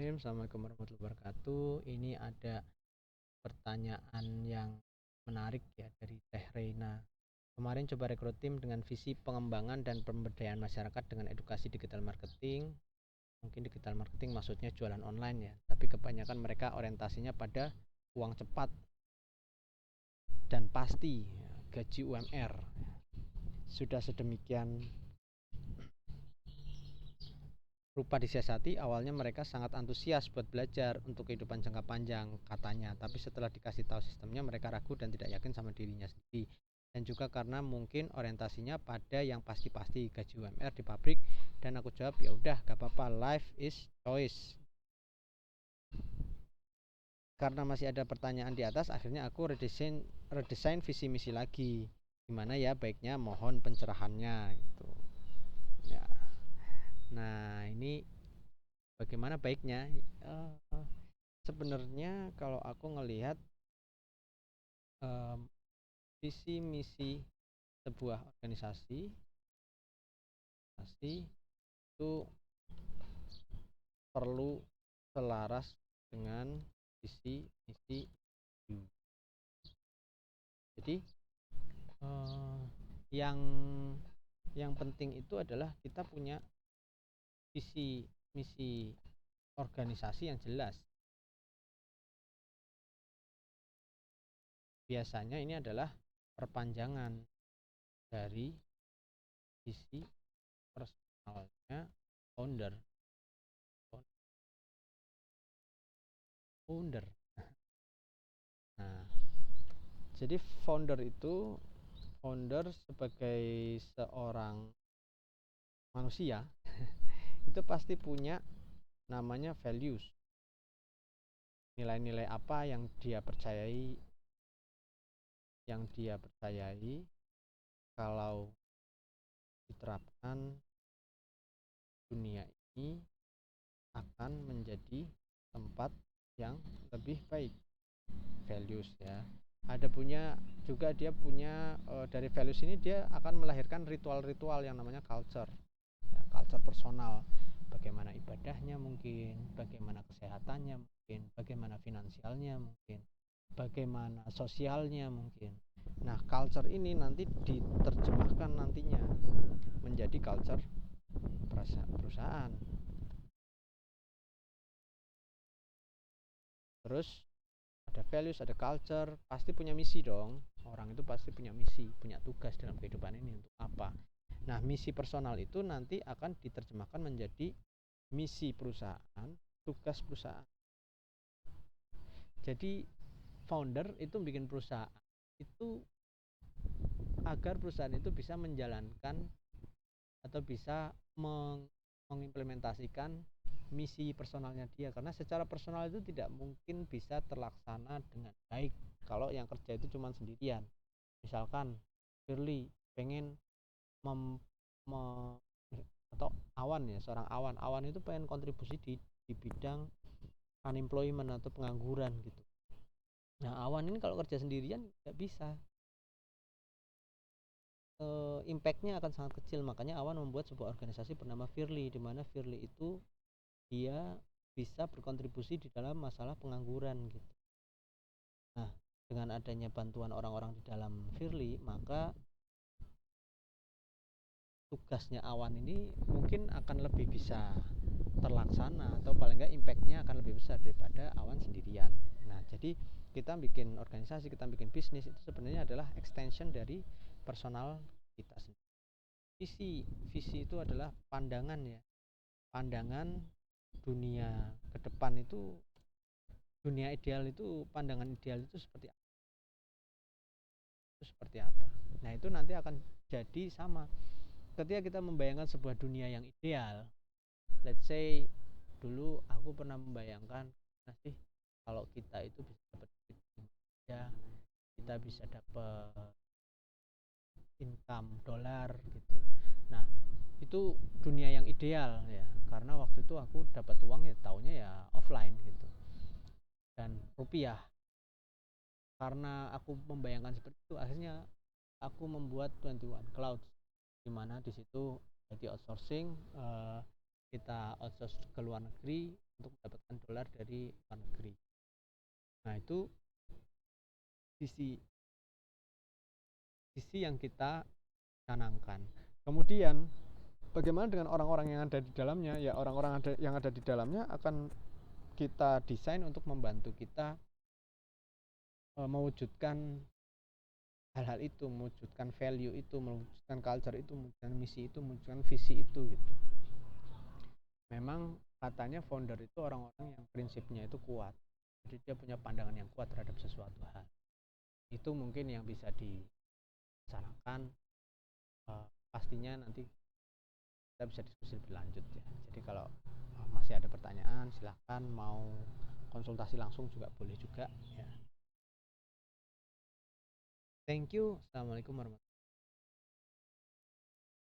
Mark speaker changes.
Speaker 1: Assalamualaikum warahmatullahi wabarakatuh. Ini ada pertanyaan yang menarik ya dari Teh Reina. Kemarin coba rekrut tim dengan visi pengembangan dan pemberdayaan masyarakat dengan edukasi digital marketing. Mungkin digital marketing maksudnya jualan online ya, tapi kebanyakan mereka orientasinya pada uang cepat dan pasti, gaji UMR. Sudah sedemikian rupa disiasati, awalnya mereka sangat antusias buat belajar untuk kehidupan jangka panjang katanya, tapi setelah dikasih tahu sistemnya mereka ragu dan tidak yakin sama dirinya sendiri. Dan juga karena mungkin orientasinya pada yang pasti-pasti, gaji UMR di pabrik. Dan aku jawab, ya udah gak apa-apa, life is choice. Karena masih ada pertanyaan di atas, akhirnya aku redesign visi misi lagi. Gimana ya baiknya, mohon pencerahannya gitu. Ya. Nah, ini bagaimana baiknya? Sebenarnya kalau aku ngelihat visi misi sebuah organisasi itu perlu selaras dengan visi misi. Jadi yang penting itu adalah kita punya visi misi organisasi yang jelas. Biasanya ini adalah perpanjangan dari visi personalnya founder. Nah, jadi founder sebagai seorang manusia itu pasti punya namanya values, nilai-nilai apa yang dia percayai kalau diterapkan dunia ini akan menjadi tempat yang lebih baik. Values ya, ada punya juga, dia punya dari values ini dia akan melahirkan ritual-ritual yang namanya culture ya, culture personal. Bagaimana ibadahnya mungkin, bagaimana kesehatannya mungkin, bagaimana finansialnya mungkin, bagaimana sosialnya mungkin. Nah, culture ini nanti diterjemahkan nantinya menjadi culture perusahaan. Terus ada values, ada culture, pasti punya misi dong. Orang itu pasti punya misi, punya tugas dalam kehidupan ini untuk apa. Nah, misi personal itu nanti akan diterjemahkan menjadi misi perusahaan, tugas perusahaan. Jadi founder itu bikin perusahaan itu agar perusahaan itu bisa menjalankan atau bisa mengimplementasikan misi personalnya dia, karena secara personal itu tidak mungkin bisa terlaksana dengan baik kalau yang kerja itu cuma sendirian. Misalkan Firly pengen atau Awan ya, seorang Awan itu pengen kontribusi di bidang unemployment atau pengangguran gitu. Nah, Awan ini kalau kerja sendirian nggak bisa, impactnya akan sangat kecil. Makanya Awan membuat sebuah organisasi bernama Firly, di mana Firly itu dia bisa berkontribusi di dalam masalah pengangguran gitu. Nah, dengan adanya bantuan orang-orang di dalam Firly, maka tugasnya Awan ini mungkin akan lebih bisa terlaksana, atau paling enggak impactnya akan lebih besar daripada Awan sendirian. Nah, jadi kita bikin organisasi, kita bikin bisnis itu sebenarnya adalah extension dari personal kita sendiri. Visi itu adalah pandangan ya, pandangan dunia ke depan itu, dunia ideal itu, pandangan ideal itu seperti apa. Nah, itu nanti akan jadi sama ketika kita membayangkan sebuah dunia yang ideal. Let's say dulu aku pernah membayangkan, nah sih kalau kita itu bisa dapat ya, kita bisa dapat income dolar gitu. Nah, itu dunia yang ideal ya, karena waktu itu aku dapat uang ya taunya ya offline gitu, dan rupiah. Karena aku membayangkan seperti itu, akhirnya aku membuat 21 Clouds, di mana di situ jadi outsourcing kita outsource ke luar negeri untuk mendapatkan dolar dari luar negeri. Nah, itu sisi yang kita canangkan. Kemudian bagaimana dengan orang-orang yang ada di dalamnya? Ya, orang-orang yang ada di dalamnya akan kita desain untuk membantu kita mewujudkan hal-hal itu, mewujudkan value itu, mewujudkan culture itu, mewujudkan misi itu, mewujudkan visi itu gitu. Memang katanya founder itu orang-orang yang prinsipnya itu kuat. Jadi dia punya pandangan yang kuat terhadap sesuatu hal. Itu mungkin yang bisa dilaksanakan. Pastinya nanti kita bisa diskusi lebih lanjut ya. Jadi kalau masih ada pertanyaan silahkan, mau konsultasi langsung juga boleh juga ya. Thank you. Assalamualaikum warahmatullahi wabarakatuh.